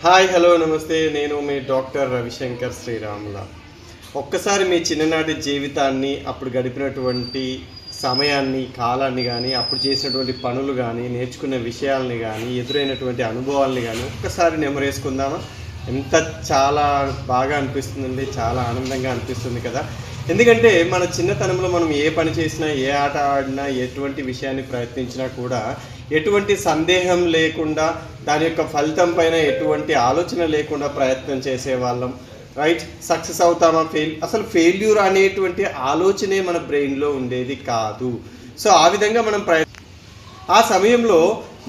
Hi hello నమస్తే. నేను మీ doctor Ravishankar శ్రీరాముల. ఒక్కసారి మీ చిన్ననాటి జీవితాన్ని, అప్పుడు గడిపినటువంటి సమయాన్ని, కాలాన్ని కానీ, అప్పుడు చేసినటువంటి పనులు కానీ, నేర్చుకున్న విషయాల్ని కానీ, ఎదురైనటువంటి అనుభవాల్ని కానీ ఒక్కసారి నెమరేసుకుందామా? చాలా బాగా అనిపిస్తుందండి, చాలా ఆనందంగా అనిపిస్తుంది కదా. ఎందుకంటే మన చిన్నతనంలో మనం ఏ పని చేసినా, ఏ ఆట ఆడినా, ఎటువంటి విషయాన్ని ప్రయత్నించినా కూడా ఎటువంటి సందేహం లేకుండా, దాని యొక్క ఫలితం పైన ఎటువంటి ఆలోచన లేకుండా ప్రయత్నం చేసేవాళ్ళం. రైట్? సక్సెస్ అవుతామా, అసలు ఫెయిల్యూర్ అనేటువంటి ఆలోచనే మన బ్రెయిన్లో ఉండేది కాదు. సో ఆ విధంగా మనం ఆ సమయంలో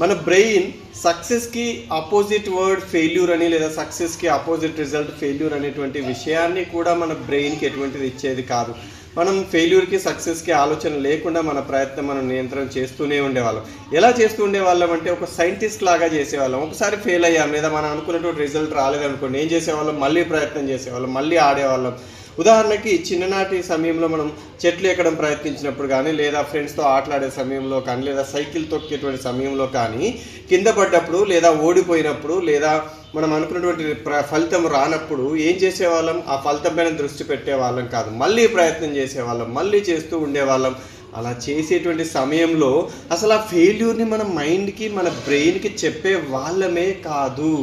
మన బ్రెయిన్ సక్సెస్కి ఆపోజిట్ వర్డ్ ఫెయిల్యూర్ అని, లేదా సక్సెస్కి ఆపోజిట్ రిజల్ట్ ఫెయిల్యూర్ అనేటువంటి విషయాన్ని కూడా మన బ్రెయిన్కి ఎటువంటిది ఇచ్చేది కాదు. మనం ఫెయిల్యూర్కి సక్సెస్కి ఆలోచన లేకుండా మన ప్రయత్నం మనం నియంత్రణ చేస్తూనే ఉండేవాళ్ళం. ఎలా చేస్తూ ఉండేవాళ్ళం అంటే ఒక సైంటిస్ట్ లాగా చేసేవాళ్ళం. ఒకసారి ఫెయిల్ అయ్యాం, లేదా మనం అనుకున్నటువంటి రిజల్ట్ రాలేదనుకోండి, ఏం చేసేవాళ్ళం? మళ్ళీ ప్రయత్నం చేసేవాళ్ళం, మళ్ళీ ఆడేవాళ్ళం. ఉదాహరణకి చిన్ననాటి సమయంలో మనం చెట్లు ఎక్కడం ప్రయత్నించినప్పుడు కానీ, లేదా ఫ్రెండ్స్తో ఆటలాడే సమయంలో కానీ, లేదా సైకిల్ తొక్కేటువంటి సమయంలో కానీ కింద పడ్డప్పుడు, లేదా ఓడిపోయినప్పుడు, లేదా మనం అనుకున్నటువంటి ఫలితం రానప్పుడు ఏం చేసేవాళ్ళం? ఆ ఫలితం పైన దృష్టి పెట్టేవాళ్ళం కాదు, మళ్ళీ ప్రయత్నం చేసేవాళ్ళం, మళ్ళీ చేస్తూ ఉండేవాళ్ళం. అలా చేసేటువంటి సమయంలో అసలు ఆ ఫెయిల్యూర్ని మన మైండ్కి, మన బ్రెయిన్కి చెప్పే వాళ్ళమే కాదు.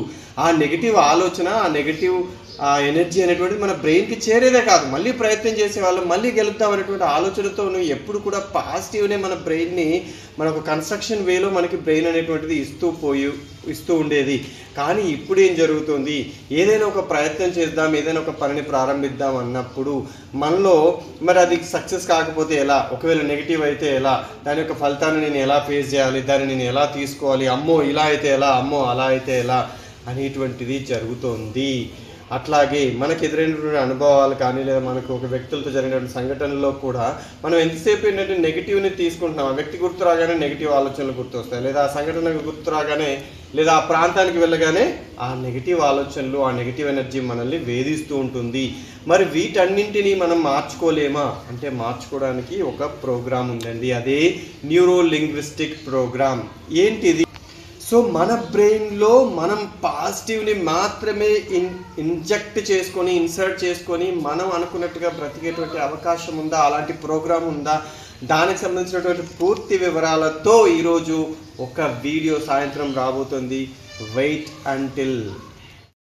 ఆ నెగిటివ్ ఆలోచన, ఆ నెగిటివ్ ఎనర్జీ అనేటువంటిది మన బ్రెయిన్కి చేరేదే కాదు. మళ్ళీ ప్రయత్నం చేసేవాళ్ళం, మళ్ళీ గెలుద్దాం అనేటువంటి ఆలోచనతో ఎప్పుడు కూడా పాజిటివ్నే మన బ్రెయిన్ని మనకు కన్స్ట్రక్షన్ వేలో మనకి బ్రెయిన్ అనేటువంటిది ఇస్తూ ఉండేది. కానీ ఇప్పుడు ఏం జరుగుతుంది? ఏదైనా ఒక ప్రయత్నం చేద్దాం, ఏదైనా ఒక పనిని ప్రారంభిద్దాం అన్నప్పుడు మనలో మరి అది సక్సెస్ కాకపోతే ఎలా, ఒకవేళ నెగిటివ్ అయితే ఎలా, దాని యొక్క ఫలితాన్ని నేను ఎలా ఫేస్ చేయాలి, దాన్ని నేను ఎలా తీసుకోవాలి, అమ్మో ఇలా అయితే ఎలా, అమ్మో అలా అయితే ఎలా అనేటువంటిది జరుగుతోంది. అట్లాగే మనకు ఎదురైనటువంటి అనుభవాలు కానీ, లేదా మనకు ఒక వ్యక్తులతో జరిగినటువంటి సంఘటనలో కూడా మనం ఎంతసేపు ఏంటంటే నెగిటివ్ని తీసుకుంటున్నాం. ఆ వ్యక్తి గుర్తు రాగానే నెగిటివ్ ఆలోచనలు గుర్తొస్తాయి, లేదా ఆ సంఘటన గుర్తు రాగానే, లేదా ఆ ప్రాంతానికి వెళ్ళగానే ఆ నెగిటివ్ ఆలోచనలు, ఆ నెగిటివ్ ఎనర్జీ మనల్ని వేధిస్తూ ఉంటుంది. మరి వీటన్నింటినీ మనం మార్చుకోలేమా అంటే మార్చుకోవడానికి ఒక ప్రోగ్రామ్ ఉందండి. అదే న్యూరో లింగ్విస్టిక్ ప్రోగ్రామ్. ఏంటిది? సో మన బ్రెయిన్లో మనం పాజిటివ్ని మాత్రమే ఇన్సర్ట్ చేసుకొని మనం అనుకున్నట్టుగా బ్రతికేటువంటి అవకాశం ఉందా? అలాంటి ప్రోగ్రామ్ ఉందా? దానికి సంబంధించినటువంటి పూర్తి వివరాలతో ఈరోజు ఒక వీడియో సాయంత్రం రాబోతుంది. Wait until